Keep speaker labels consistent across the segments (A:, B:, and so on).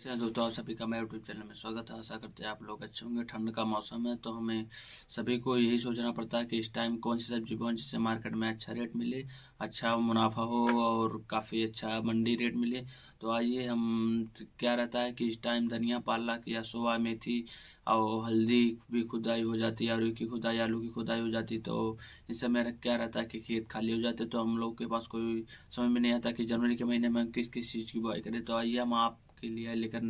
A: दोस्तों, आप सभी का मेरे यूट्यूब चैनल में स्वागत है। आशा करते हैं आप लोग अच्छे होंगे। ठंड का मौसम है तो हमें सभी को यही सोचना पड़ता है कि इस टाइम कौन सी सब्जी बोएं जिससे मार्केट में अच्छा रेट मिले, अच्छा मुनाफा हो और काफ़ी अच्छा मंडी रेट मिले। तो आइए हम क्या रहता है कि इस टाइम धनिया, पालक या सोया मेथी और हल्दी भी खुदाई हो जाती है, आलू की खुदाई, आलू की खुदाई हो जाती। तो इस समय क्या रहता है कि खेत खाली हो जाते, तो हम लोग के पास कोई समझ में नहीं आता कि जनवरी के महीने में हम किस किस चीज़ की बुआई करें। तो आइए हम आप के लिए लेकर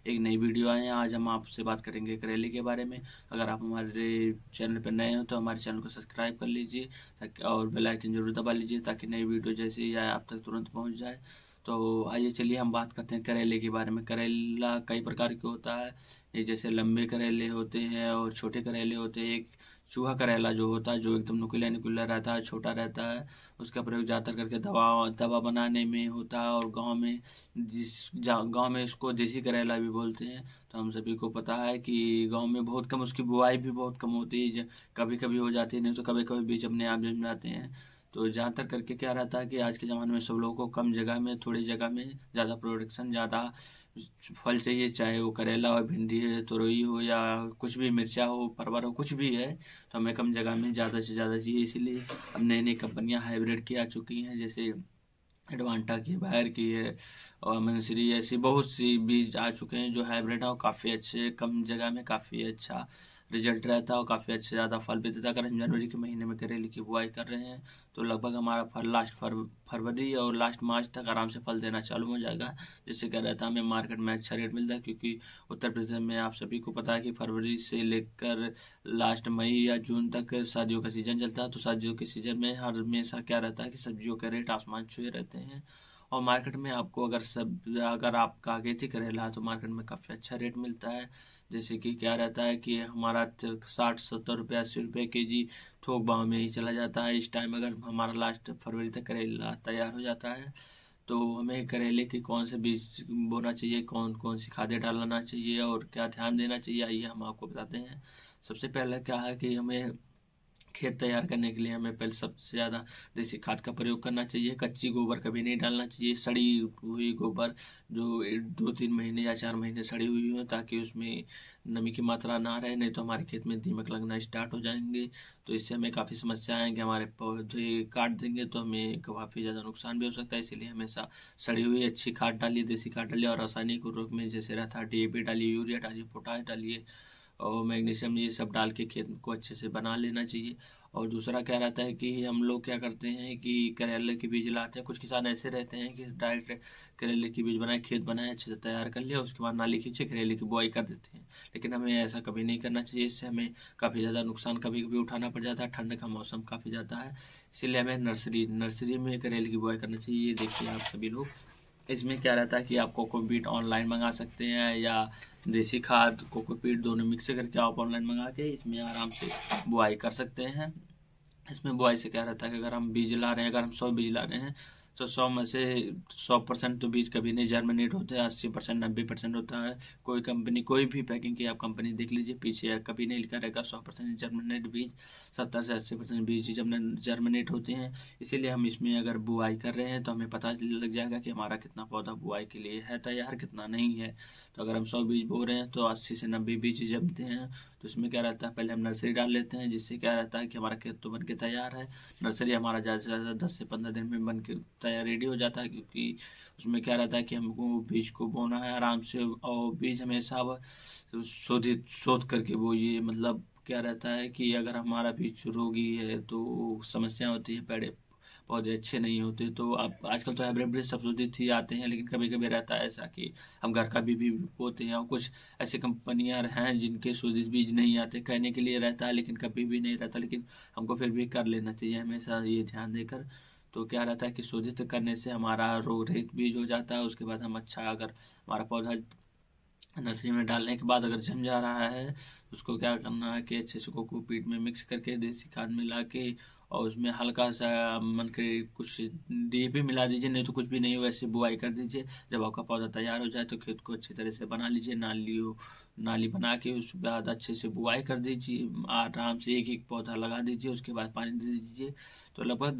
A: एक नई वीडियो आए हैं। आज हम आपसे बात करेंगे करेले के बारे में। अगर आप हमारे चैनल पर नए हो तो हमारे चैनल को सब्सक्राइब कर लीजिए ताकि और बेल आइकन जरूर दबा लीजिए ताकि नई वीडियो जैसे ही आए आप तक तुरंत पहुंच जाए। तो आइए चलिए हम बात करते हैं करेले के बारे में। करेला कई प्रकार के होता है, ये जैसे लंबे करेले होते हैं और छोटे करेले होते हैं। एक चूहा करेला जो होता है, जो एकदम नुकीला नुकीला रहता है, छोटा रहता है, उसका प्रयोग ज़्यादातर करके दवा बनाने में होता है। और गांव में इसको देसी करेला भी बोलते हैं। तो हम सभी को पता है कि गांव में बहुत कम उसकी बुआई भी बहुत कम होती है, कभी कभी हो जाती है, नहीं तो कभी कभी बीज अपने आप जम जाते हैं। तो ज़्यादातर करके क्या रहता है कि आज के ज़माने में सब लोगों को कम जगह में, थोड़ी जगह में ज़्यादा प्रोडक्शन, ज़्यादा फल चाहिए, चाहे वो करेला हो, भिंडी है, तुरई हो या कुछ भी, मिर्चा हो, परवल हो, कुछ भी है। तो हमें कम जगह में ज़्यादा से ज़्यादा चाहिए, इसीलिए अब नई नई कंपनियां हाइब्रिड की आ चुकी हैं, जैसे एडवांटा की, बायर की है और मंसरी, ऐसी बहुत सी बीज आ चुके हैं जो हाइब्रिड है और काफ़ी अच्छे, कम जगह में काफ़ी अच्छा रिजल्ट रहता है और काफ़ी अच्छे ज़्यादा फल भी देता है। अगर हम जनवरी के महीने में करेले की बुआई कर रहे हैं तो लगभग हमारा फल लास्ट फरवरी और लास्ट मार्च तक आराम से फल देना चालू हो जाएगा, जिससे क्या रहता है हमें मार्केट में अच्छा रेट मिलता है। क्योंकि उत्तर प्रदेश में आप सभी को पता है कि फरवरी से लेकर लास्ट मई या जून तक शादियों का सीज़न चलता है। तो शादियों के सीज़न में हर हमेशा क्या रहता है कि सब्जियों के रेट आसमान छुए रहते हैं और मार्केट में आपको अगर आपका अगेती करेला है तो मार्केट में काफ़ी अच्छा रेट मिलता है। जैसे कि क्या रहता है कि हमारा 60-70 रुपये, 80 रुपये केजी थोक भाव में ही चला जाता है। इस टाइम अगर हमारा लास्ट फरवरी तक करेला तैयार हो जाता है तो हमें करेले की कौन से बीज बोना चाहिए, कौन कौन सी खादें डालना चाहिए और क्या ध्यान देना चाहिए, आइए हम आपको बताते हैं। सबसे पहले क्या है कि हमें खेत तैयार करने के लिए हमें पहले सबसे ज़्यादा देसी खाद का प्रयोग करना चाहिए। कच्ची गोबर कभी नहीं डालना चाहिए, सड़ी हुई गोबर जो 2-3 महीने या 4 महीने सड़ी हुई हो, ताकि उसमें नमी की मात्रा ना रहे, नहीं तो हमारे खेत में दीमक लगना स्टार्ट हो जाएंगे। तो इससे हमें काफ़ी समस्या आएंगे, हमारे पौधे काट देंगे तो हमें काफ़ी ज़्यादा नुकसान भी हो सकता है। इसीलिए हमेशा सड़ी हुई अच्छी खाद डालिए, देसी खाद डालिए और रासायनिक उर्वरक में जैसे रहता है DAP डालिए, यूरिया डालिए, पोटाश डालिए और मैग्नीशियम, ये सब डाल के खेत को अच्छे से बना लेना चाहिए। और दूसरा क्या रहता है कि हम लोग क्या करते हैं कि करेले के बीज लाते हैं। कुछ किसान ऐसे रहते हैं कि डायरेक्ट करेले की बीज बनाए, खेत बनाए, अच्छे से तैयार कर लिया, उसके बाद नाली खींचे करेले की बुआई कर देते हैं। लेकिन हमें ऐसा कभी नहीं करना चाहिए, इससे हमें काफ़ी ज़्यादा नुकसान कभी कभी उठाना पड़ जाता है। ठंड का मौसम काफ़ी ज़्यादा है, इसीलिए हमें नर्सरी में करेले की बुआई करना चाहिए। ये देखिए आप सभी लोग, इसमें क्या रहता है कि आप कोकोपीट ऑनलाइन मंगा सकते हैं या देसी खाद कोकोपीट दोनों मिक्स करके आप ऑनलाइन मंगा के इसमें आराम से बुआई कर सकते हैं। इसमें बुआई से क्या रहता है कि अगर हम बीज ला रहे हैं, अगर हम 100 बीज ला रहे हैं तो 100 में से 100% तो बीज कभी नहीं जर्मिनेट होते हैं, 80%, 90% होता है। कोई कंपनी, कोई भी पैकिंग की आप कंपनी देख लीजिए, पीछे कभी नहीं लिखा रहेगा 100% जर्मिनेट बीज। 70 से 80% बीज जर्मिनेट होते हैं। इसीलिए हम इसमें अगर बुआई कर रहे हैं तो हमें पता लग जाएगा कि हमारा कितना पौधा बुआई के लिए है तैयार, कितना नहीं है। तो अगर हम 100 बीज बो रहे हैं तो 80 से 90 बीज जमते हैं। तो इसमें क्या रहता है, पहले हम नर्सरी डाल लेते हैं, जिससे क्या रहता है कि हमारा खेत तो बन के तैयार है। नर्सरी हमारा ज़्यादा से ज़्यादा 10 से 15 दिन में बन के तैयार रेडी हो जाता है, क्योंकि उसमें क्या रहता है कि हमको बीज को बोना है आराम से। और बीज हमेशा शोध करके बोइए। मतलब क्या रहता है कि अगर हमारा बीज रोगी है तो समस्या होती है, पेड़ पौधे अच्छे नहीं होते। तो अब आजकल तो हाइब्रिड शोधित ही आते हैं, लेकिन कभी कभी रहता है ऐसा कि हम घर का भी बोते हैं और कुछ ऐसी कंपनियां हैं जिनके शोधित बीज नहीं आते। कहने के लिए रहता है लेकिन कभी भी नहीं रहता, लेकिन हमको फिर भी कर लेना चाहिए हमेशा ये ध्यान देकर। तो क्या रहता है कि शोधित करने से हमारा रोग रहित बीज हो जाता है। उसके बाद हम अच्छा, अगर हमारा पौधा नर्सरी में डालने के बाद अगर जम जा रहा है, उसको क्या करना है कि अच्छे से कोकोपीट में मिक्स करके देसी खाद मिला के और उसमें हल्का सा मन के कुछ DAP मिला दीजिए, नहीं तो कुछ भी नहीं हो, वैसे बुआई कर दीजिए। जब आपका पौधा तैयार हो जाए तो खेत को अच्छी तरह से बना लीजिए, नाली बना के उसके बाद अच्छे से बुआई कर दीजिए। आराम से एक एक पौधा लगा दीजिए, उसके बाद पानी दे दीजिए। तो लगभग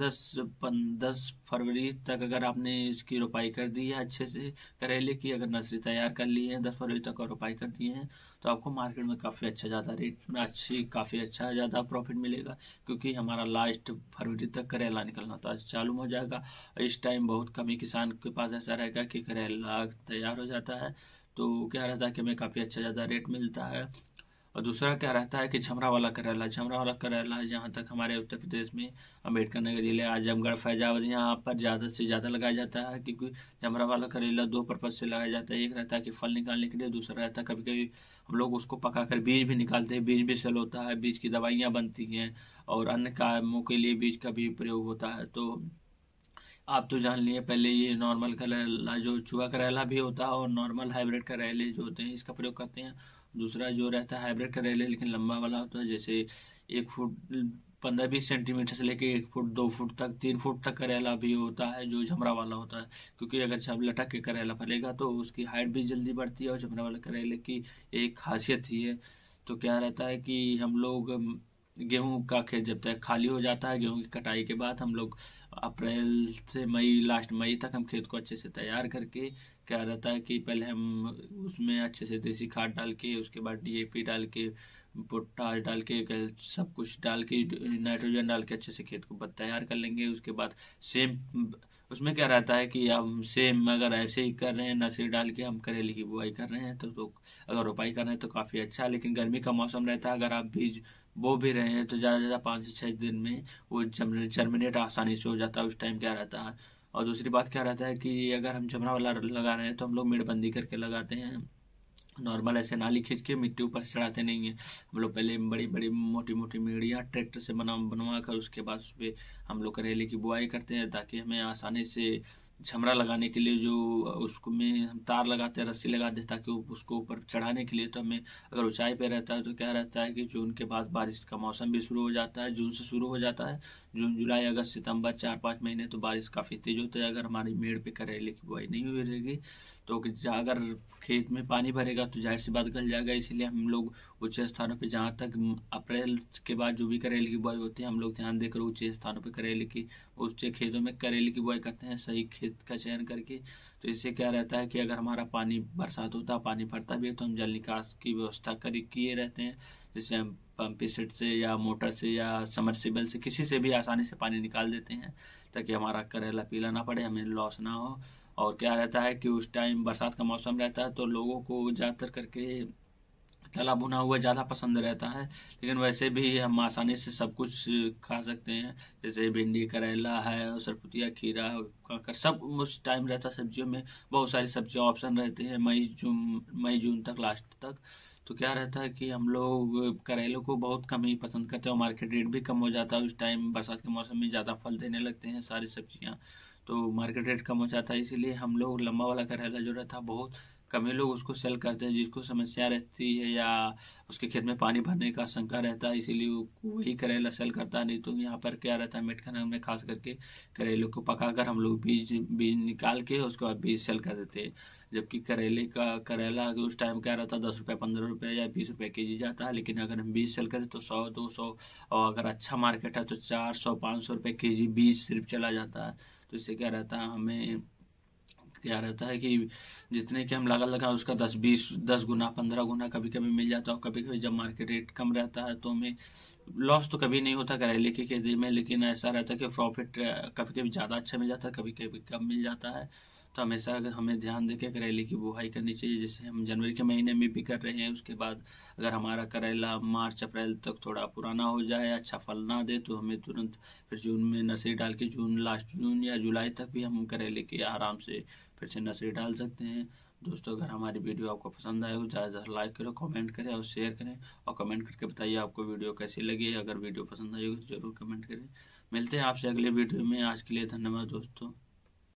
A: 10 फरवरी तक अगर आपने इसकी रोपाई कर दी है अच्छे से करेले की, अगर नर्सरी तैयार कर ली है 10 फरवरी तक और रोपाई कर दी है, तो आपको मार्केट में काफ़ी अच्छा ज़्यादा रेट काफ़ी अच्छा ज़्यादा प्रॉफिट मिलेगा, क्योंकि हमारा लास्ट फरवरी तक करेला निकलना तो आज चालू हो जाएगा। इस टाइम बहुत कम ही किसान के पास ऐसा रहेगा कि करेला तैयार हो जाता है, तो क्या रहता है कि हमें काफ़ी अच्छा ज़्यादा रेट मिलता है। और दूसरा क्या रहता है कि झमरा वाला करेला जहाँ तक हमारे उत्तर प्रदेश में अम्बेडकर नगर जिले आजमगढ़ फैजाबाद यहाँ पर ज़्यादा से ज़्यादा लगाया जाता है, क्योंकि झमरा वाला करेला 2 पर्पज से लगाया जाता है। एक रहता है कि फल निकालने के लिए, दूसरा रहता है कभी कभी हम लोग उसको पका कर बीज भी निकालते हैं, बीज भी सेल होता है, बीज की दवाइयाँ बनती हैं और अन्य कामों के लिए बीज का भी प्रयोग होता है। तो आप तो जान लिए पहले ये नॉर्मल करेला जो चूहा करेला भी होता है और नॉर्मल हाइब्रिड करेले जो होते हैं इसका प्रयोग करते हैं। दूसरा जो रहता है हाइब्रिड करेले लेकिन लंबा वाला होता है, जैसे 1 फुट 15-20 सेंटीमीटर से लेके 1 फुट 2 फुट तक 3 फुट तक करेला भी होता है जो झमरा वाला होता है, क्योंकि अगर जब लटक के करेला फलेगा तो उसकी हाइट भी जल्दी बढ़ती है। और झमरा वाले करेले की एक खासियत ही है। तो क्या रहता है कि हम लोग गेहूं का खेत जब तक खाली हो जाता है, गेहूं की कटाई के बाद हम लोग अप्रैल से मई, लास्ट मई तक हम खेत को अच्छे से तैयार करके क्या रहता है कि पहले हम उसमें अच्छे से देसी खाद डाल के, उसके बाद डीएपी डाल के, पोटाश डाल के, सब कुछ डाल के, नाइट्रोजन डाल के अच्छे से खेत को तैयार कर लेंगे। उसके बाद सेम उसमें क्या रहता है कि हम सेम अगर ऐसे ही कर रहे हैं नर्सरी डाल के हम करेले की बुआई कर रहे हैं तो अगर रोपाई कर रहे हैं तो काफ़ी अच्छा है। लेकिन गर्मी का मौसम रहता है, अगर आप बीज बो भी रहे हैं तो ज़्यादा से ज़्यादा 5 से 6 दिन में वो जर्मिनेट आसानी से हो जाता है। उस टाइम क्या रहता है, और दूसरी बात क्या रहता है कि अगर हम जमरा वाला लगा रहे हैं तो हम लोग मेड़बंदी करके लगाते हैं, नॉर्मल ऐसे नाली खींच के मिट्टी ऊपर से चढ़ाते नहीं है। हम लोग पहले बड़ी बड़ी मोटी मोटी मेड़ियाँ ट्रैक्टर से बनवा कर उसके बाद उस पर हम लोग करेले की बुआई करते हैं, ताकि हमें आसानी से झमरा लगाने के लिए जो उसको में हम तार लगाते हैं, रस्सी लगाते हैं, ताकि उसको ऊपर चढ़ाने के लिए। तो हमें अगर ऊंचाई पे रहता है तो क्या रहता है कि जून के बाद बारिश का मौसम भी शुरू हो जाता है, जून से शुरू हो जाता है, जून जुलाई अगस्त सितंबर 4-5 महीने तो बारिश काफ़ी तेज होती है। अगर हमारी मेड़ पे करेले की बुआई नहीं हुई रहेगी तो अगर खेत में पानी भरेगा तो जाहिर सी बात गल जाएगा। इसीलिए हम लोग ऊंचे स्थानों पे, जहाँ तक अप्रैल के बाद जो भी करेले की बुआई होती है हम लोग ध्यान देकर ऊंचे स्थानों पे ऊंचे खेतों में करेले की बुआई करते हैं, सही खेत का चयन करके। तो इससे क्या रहता है कि अगर हमारा पानी बरसात होता है, पानी भरता भी है, तो हम जल निकास की व्यवस्था किए रहते हैं, जिससे हम पंप सेट से या मोटर से या समरसिबल से किसी से भी आसानी से पानी निकाल देते हैं, ताकि हमारा करेला पीला ना पड़े, हमें लॉस ना हो। और क्या रहता है कि उस टाइम बरसात का मौसम रहता है तो लोगों को ज़्यादातर करके तला भुना हुआ ज़्यादा पसंद रहता है, लेकिन वैसे भी हम आसानी से सब कुछ खा सकते हैं, जैसे भिंडी, करेला है, सरपुतिया, खीरा, काकर, सब उस टाइम रहता है। सब्जियों में बहुत सारी सब्जियां ऑप्शन रहते हैं मई जून तक, लास्ट तक। तो क्या रहता है कि हम लोग करेलों को बहुत कम ही पसंद करते हैं और मार्केट रेट भी कम हो जाता है। उस टाइम बरसात के मौसम में ज़्यादा फल देने लगते हैं सारी सब्जियाँ, तो मार्केट रेट कम हो जाता है। इसीलिए हम लोग लंबा वाला करेला जो रहता है बहुत कम ही लोग उसको सेल करते हैं, जिसको समस्या रहती है या उसके खेत में पानी भरने का शंका रहता है, इसीलिए वो वही करेला सेल करता है। नहीं तो यहाँ पर क्या रहता है, मेटखाना में खास करके करेले को पकाकर हम लोग बीज निकाल के उसके बाद बीज सेल कर देते हैं। जबकि करेला उस टाइम क्या रहता है 10 रुपये 15 रुपये या 20 रुपये केजी जाता है, लेकिन अगर हम बीज सेल करें तो 100-200, और अगर अच्छा मार्केट है तो 400-500 रुपये केजी बीज सिर्फ चला जाता है। तो इससे क्या रहता है, हमें क्या रहता है कि जितने की हम लागत लगाए उसका 10 गुना 15 गुना कभी कभी मिल जाता है। और कभी कभी जब मार्केट रेट कम रहता है तो हमें लॉस तो कभी नहीं होता करेले की खेती में, लेकिन ऐसा रहता है कि प्रॉफिट कभी कभी ज़्यादा अच्छा मिल जाता है, कभी कभी कम मिल जाता है। तो हमेशा हमें ध्यान देकर करेले की बुआई करनी चाहिए, जैसे हम जनवरी के महीने में भी कर रहे हैं। उसके बाद अगर हमारा करेला मार्च अप्रैल तक थोड़ा पुराना हो जाए, अच्छा फल ना दे, तो हमें तुरंत फिर जून में नर्सरी डाल के लास्ट जून या जुलाई तक भी हम करेले के आराम से फिर से नर्सरी डाल सकते हैं। दोस्तों, अगर हमारी वीडियो आपको पसंद आए तो ज़्यादा से ज़्यादा लाइक करो, कमेंट करें और शेयर करें, और कमेंट करके बताइए आपको वीडियो कैसी लगी। अगर वीडियो पसंद आई हो तो ज़रूर कमेंट करें। मिलते हैं आपसे अगले वीडियो में। आज के लिए धन्यवाद दोस्तों।